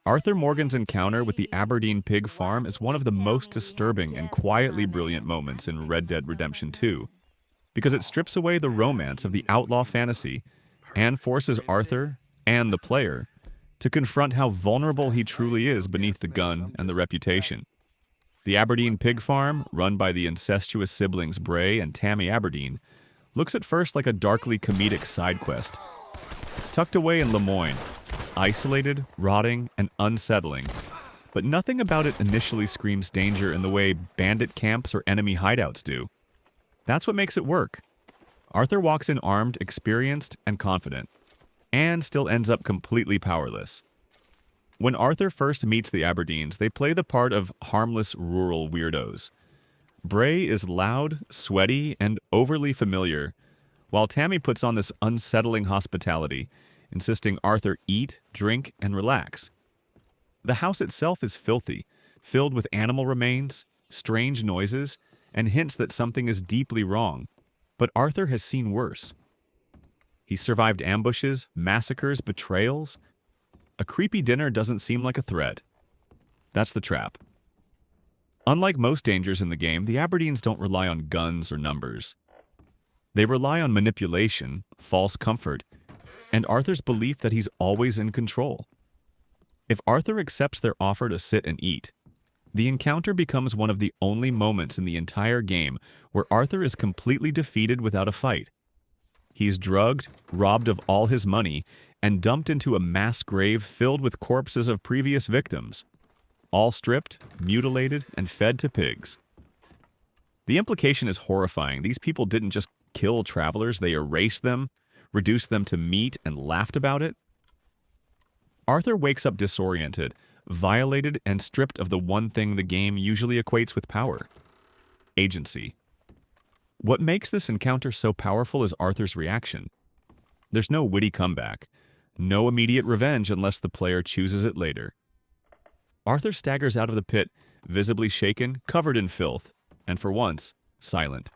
Arthur Morgan's encounter with the Aberdeen Pig Farm is one of the most disturbing and quietly brilliant moments in Red Dead Redemption 2, because it strips away the romance of the outlaw fantasy and forces Arthur and the player to confront how vulnerable he truly is beneath the gun and the reputation. The Aberdeen Pig Farm, run by the incestuous siblings Bray and Tammy Aberdeen, looks at first like a darkly comedic side quest. It's tucked away in Lemoyne, isolated, rotting, and unsettling, but nothing about it initially screams danger in the way bandit camps or enemy hideouts do. That's what makes it work. Arthur walks in armed, experienced, and confident, and still ends up completely powerless. When Arthur first meets the Aberdeens, they play the part of harmless rural weirdos. Bray is loud, sweaty, and overly familiar, while Tammy puts on this unsettling hospitality, insisting Arthur eat, drink, and relax. The house itself is filthy, filled with animal remains, strange noises, and hints that something is deeply wrong. But Arthur has seen worse. He's survived ambushes, massacres, betrayals. A creepy dinner doesn't seem like a threat. That's the trap. Unlike most dangers in the game, the Aberdeens don't rely on guns or numbers. They rely on manipulation, false comfort, and Arthur's belief that he's always in control. If Arthur accepts their offer to sit and eat, the encounter becomes one of the only moments in the entire game where Arthur is completely defeated without a fight. He's drugged, robbed of all his money, and dumped into a mass grave filled with corpses of previous victims, all stripped, mutilated, and fed to pigs. The implication is horrifying. These people didn't just kill travelers, they erased them, reduced them to meat, and laughed about it. Arthur wakes up disoriented, violated, and stripped of the one thing the game usually equates with power: agency. What makes this encounter so powerful is Arthur's reaction. There's no witty comeback, no immediate revenge unless the player chooses it later. Arthur staggers out of the pit, visibly shaken, covered in filth, and for once, silent.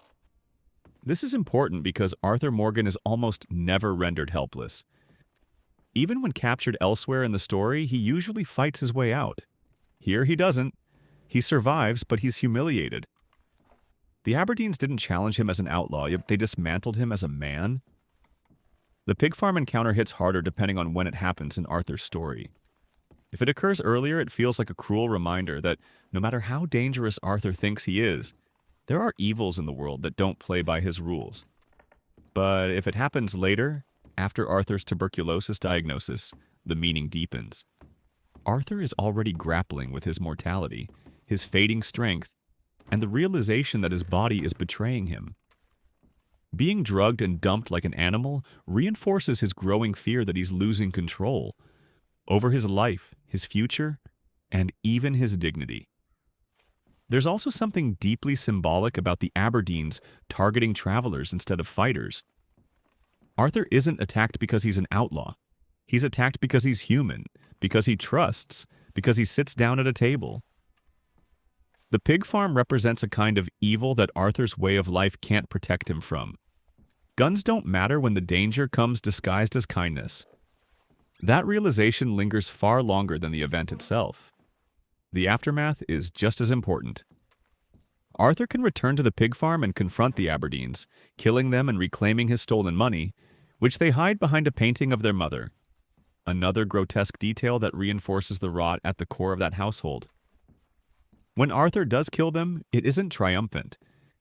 This is important because Arthur Morgan is almost never rendered helpless. Even when captured elsewhere in the story, he usually fights his way out. Here he doesn't. He survives, but he's humiliated. The Aberdeens didn't challenge him as an outlaw, yet they dismantled him as a man. The pig farm encounter hits harder depending on when it happens in Arthur's story. If it occurs earlier, it feels like a cruel reminder that no matter how dangerous Arthur thinks he is, there are evils in the world that don't play by his rules. But if it happens later, after Arthur's tuberculosis diagnosis, the meaning deepens. Arthur is already grappling with his mortality, his fading strength, and the realization that his body is betraying him. Being drugged and dumped like an animal reinforces his growing fear that he's losing control over his life, his future, and even his dignity. There's also something deeply symbolic about the Aberdeens targeting travelers instead of fighters. Arthur isn't attacked because he's an outlaw. He's attacked because he's human, because he trusts, because he sits down at a table. The pig farm represents a kind of evil that Arthur's way of life can't protect him from. Guns don't matter when the danger comes disguised as kindness. That realization lingers far longer than the event itself. The aftermath is just as important. Arthur can return to the pig farm and confront the Aberdeens, killing them and reclaiming his stolen money, which they hide behind a painting of their mother. Another grotesque detail that reinforces the rot at the core of that household. When Arthur does kill them, it isn't triumphant.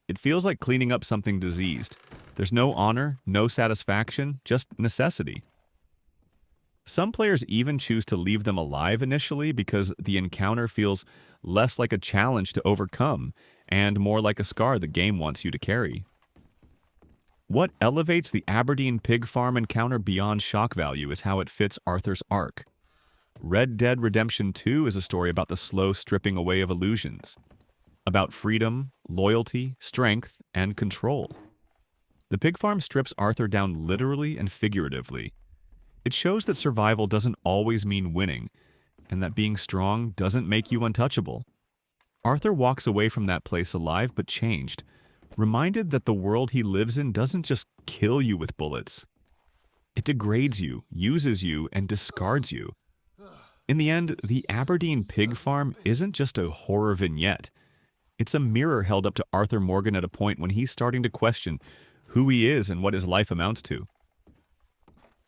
It feels like cleaning up something diseased. There's no honor, no satisfaction, just necessity. Some players even choose to leave them alive initially because the encounter feels less like a challenge to overcome and more like a scar the game wants you to carry. What elevates the Aberdeen Pig Farm encounter beyond shock value is how it fits Arthur's arc. Red Dead Redemption 2 is a story about the slow stripping away of illusions, about freedom, loyalty, strength, and control. The pig farm strips Arthur down literally and figuratively. It shows that survival doesn't always mean winning, and that being strong doesn't make you untouchable. Arthur walks away from that place alive but changed, reminded that the world he lives in doesn't just kill you with bullets. It degrades you, uses you, and discards you. In the end, the Aberdeen Pig Farm isn't just a horror vignette. It's a mirror held up to Arthur Morgan at a point when he's starting to question who he is and what his life amounts to.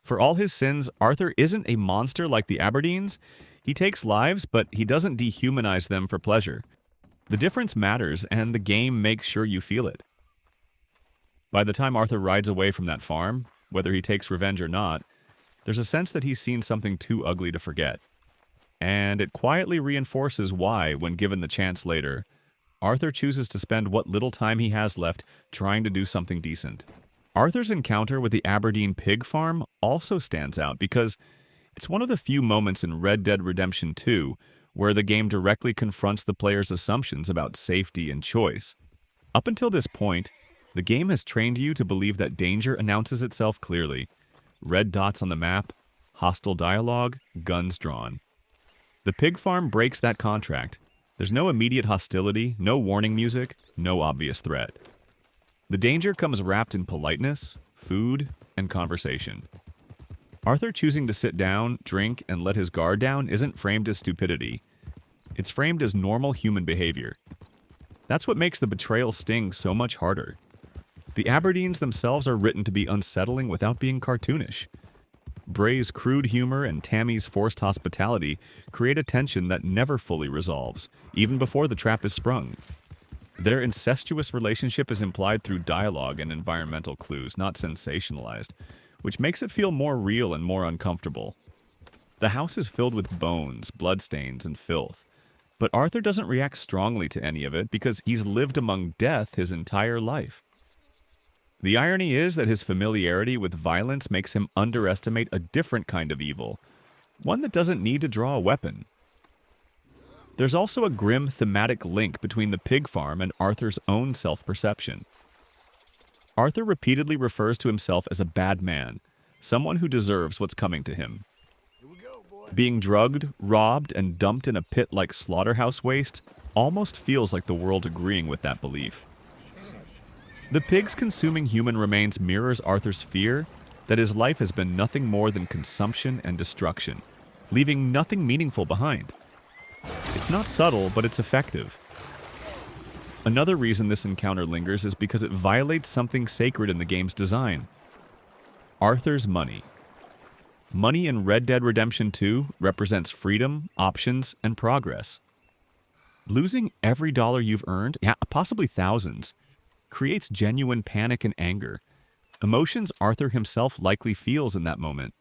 For all his sins, Arthur isn't a monster like the Aberdeens. He takes lives, but he doesn't dehumanize them for pleasure. The difference matters, and the game makes sure you feel it. By the time Arthur rides away from that farm, whether he takes revenge or not, there's a sense that he's seen something too ugly to forget. And it quietly reinforces why, when given the chance later, Arthur chooses to spend what little time he has left trying to do something decent. Arthur's encounter with the Aberdeen Pig Farm also stands out because it's one of the few moments in Red Dead Redemption 2 where the game directly confronts the player's assumptions about safety and choice. Up until this point, the game has trained you to believe that danger announces itself clearly. Red dots on the map, hostile dialogue, guns drawn. The pig farm breaks that contract. There's no immediate hostility, no warning music, no obvious threat. The danger comes wrapped in politeness, food, and conversation. Arthur choosing to sit down, drink, and let his guard down isn't framed as stupidity. It's framed as normal human behavior. That's what makes the betrayal sting so much harder. The Aberdeens themselves are written to be unsettling without being cartoonish. Bray's crude humor and Tammy's forced hospitality create a tension that never fully resolves, even before the trap is sprung. Their incestuous relationship is implied through dialogue and environmental clues, not sensationalized, which makes it feel more real and more uncomfortable. The house is filled with bones, bloodstains, and filth, but Arthur doesn't react strongly to any of it because he's lived among death his entire life. The irony is that his familiarity with violence makes him underestimate a different kind of evil, one that doesn't need to draw a weapon. There's also a grim thematic link between the pig farm and Arthur's own self-perception. Arthur repeatedly refers to himself as a bad man, someone who deserves what's coming to him. Being drugged, robbed, and dumped in a pit like slaughterhouse waste almost feels like the world agreeing with that belief. The pigs consuming human remains mirrors Arthur's fear that his life has been nothing more than consumption and destruction, leaving nothing meaningful behind. It's not subtle, but it's effective. Another reason this encounter lingers is because it violates something sacred in the game's design. Arthur's money. Money in Red Dead Redemption 2 represents freedom, options, and progress. Losing every dollar you've earned, possibly thousands, creates genuine panic and anger, emotions Arthur himself likely feels in that moment.